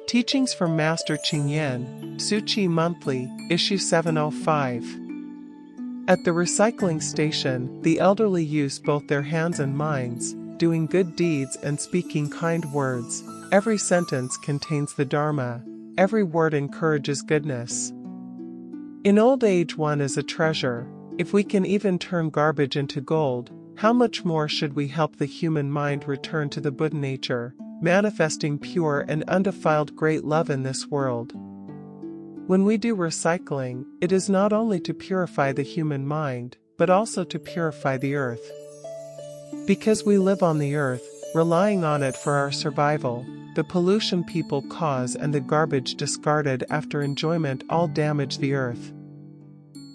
Teachings from Master Ching Yen, Tzu Chi Monthly, Issue 705. At the recycling station, the elderly use both their hands and minds, doing good deeds and speaking kind words. Every sentence contains the Dharma. Every word encourages goodness. In old age one is a treasure. If we can even turn garbage into gold, how much more should we help the human mind return to the Buddha nature, manifesting pure and undefiled great love in this world? When we do recycling, it is not only to purify the human mind, but also to purify the earth. Because we live on the earth, relying on it for our survival, the pollution people cause and the garbage discarded after enjoyment all damage the earth.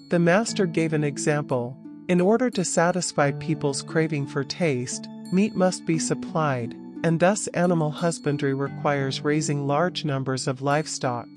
The Master gave an example. In order to satisfy people's craving for taste, meat must be supplied, and thus animal husbandry requires raising large numbers of livestock.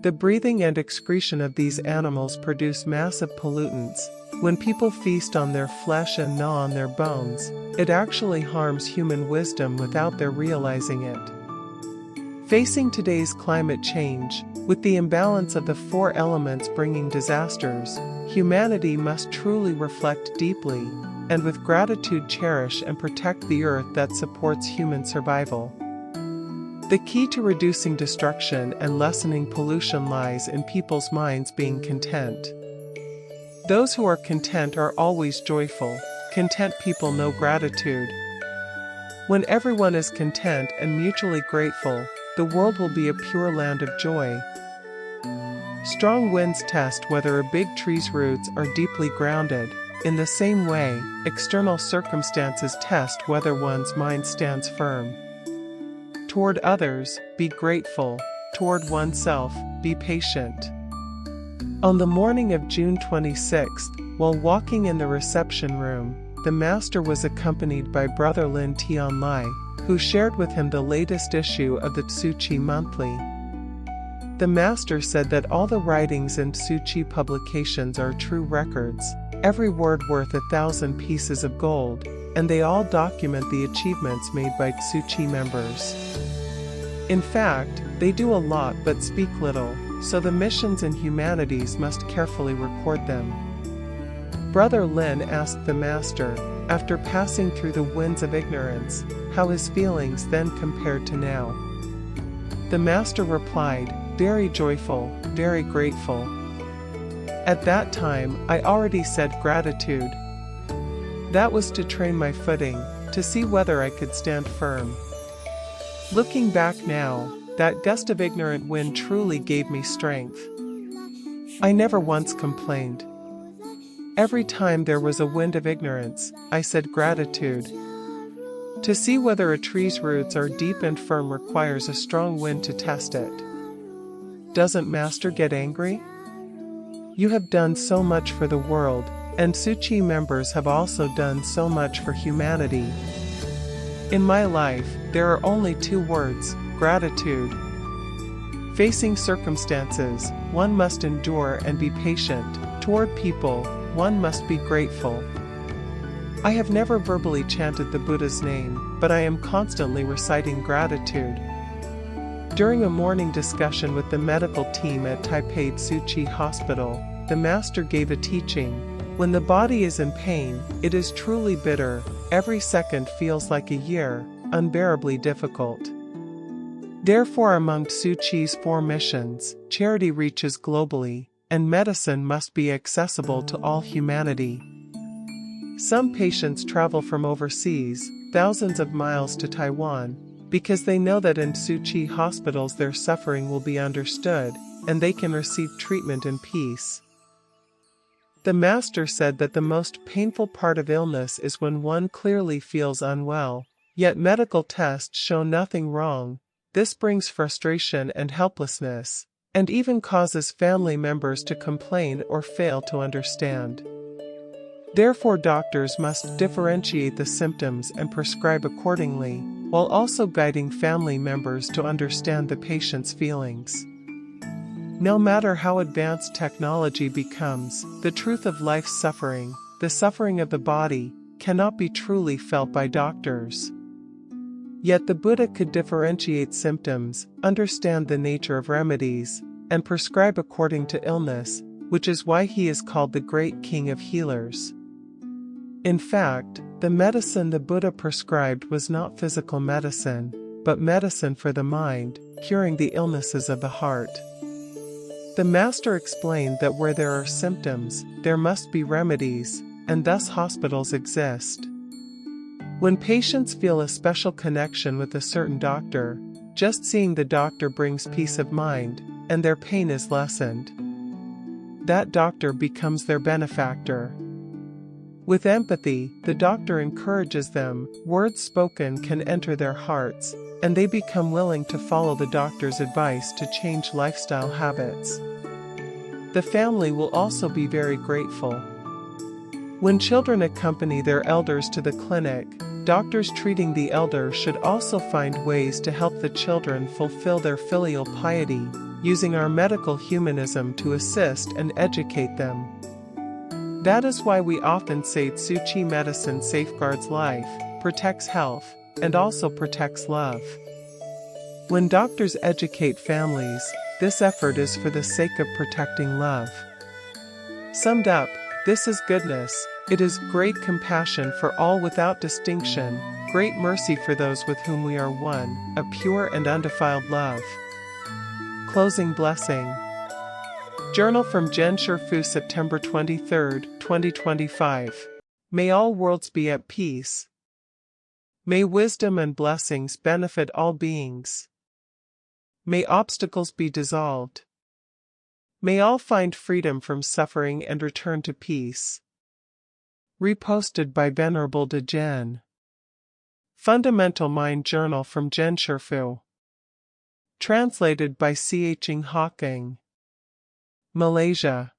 The breathing and excretion of these animals produce massive pollutants. When people feast on their flesh and gnaw on their bones, it actually harms human wisdom without their realizing it. Facing today's climate change, with the imbalance of the four elements bringing disasters, humanity must truly reflect deeply, and with gratitude cherish and protect the earth that supports human survival. The key to reducing destruction and lessening pollution lies in people's minds being content. Those who are content are always joyful. Content people know gratitude. When everyone is content and mutually grateful, the world will be a pure land of joy. Strong winds test whether a big tree's roots are deeply grounded. In the same way, external circumstances test whether one's mind stands firm. Toward others, be grateful. Toward oneself, be patient. On the morning of June 26th, while walking in the reception room, the Master was accompanied by Brother Lin Tian Lai, who shared with him the latest issue of the Tzu Chi Monthly. The Master said that all the writings in Tzu Chi publications are true records, every word worth 1,000 pieces of gold, and they all document the achievements made by Tzu Chi members. In fact, they do a lot but speak little, so the missions and humanities must carefully record them. Brother Lin asked the Master, after passing through the winds of ignorance, how his feelings then compared to now. The Master replied, very joyful, very grateful. At that time, I already said gratitude. That was to train my footing, to see whether I could stand firm. Looking back now, that gust of ignorant wind truly gave me strength. I never once complained. Every time there was a wind of ignorance, I said gratitude. To see whether a tree's roots are deep and firm requires a strong wind to test it. Doesn't Master get angry? You have done so much for the world, and Tzu Chi members have also done so much for humanity. In my life, there are only two words, gratitude. Facing circumstances, one must endure and be patient. Toward people, one must be grateful. I have never verbally chanted the Buddha's name, but I am constantly reciting gratitude. During a morning discussion with the medical team at Taipei Tzu Chi Hospital, the Master gave a teaching. When the body is in pain, it is truly bitter. Every second feels like a year, unbearably difficult. Therefore, among Tzu Chi's four missions, charity reaches globally, and medicine must be accessible to all humanity. Some patients travel from overseas, thousands of miles to Taiwan, because they know that in Tzu Chi hospitals their suffering will be understood, and they can receive treatment in peace. The Master said that the most painful part of illness is when one clearly feels unwell, yet medical tests show nothing wrong. This brings frustration and helplessness, and even causes family members to complain or fail to understand. Therefore, doctors must differentiate the symptoms and prescribe accordingly, while also guiding family members to understand the patient's feelings. No matter how advanced technology becomes, the truth of life's suffering, the suffering of the body, cannot be truly felt by doctors. Yet the Buddha could differentiate symptoms, understand the nature of remedies, and prescribe according to illness, which is why he is called the great king of healers. In fact, the medicine the Buddha prescribed was not physical medicine, but medicine for the mind, curing the illnesses of the heart. The Master explained that where there are symptoms, there must be remedies, and thus hospitals exist. When patients feel a special connection with a certain doctor, just seeing the doctor brings peace of mind, and their pain is lessened. That doctor becomes their benefactor. With empathy, the doctor encourages them, words spoken can enter their hearts, and they become willing to follow the doctor's advice to change lifestyle habits. The family will also be very grateful. When children accompany their elders to the clinic, doctors treating the elder should also find ways to help the children fulfill their filial piety, using our medical humanism to assist and educate them. That is why we often say Tzu Chi medicine safeguards life, protects health, and also protects love. When doctors educate families, this effort is for the sake of protecting love. Summed up, this is goodness, it is great compassion for all without distinction, great mercy for those with whom we are one, a pure and undefiled love. Closing blessing. Journal from Gen Shifu, September 23, 2025. May all worlds be at peace. May wisdom and blessings benefit all beings. May obstacles be dissolved. May all find freedom from suffering and return to peace. Reposted by Venerable De Gen. Fundamental Mind Journal from Gen Shifu. Translated by Ching Hawking. Malaysia.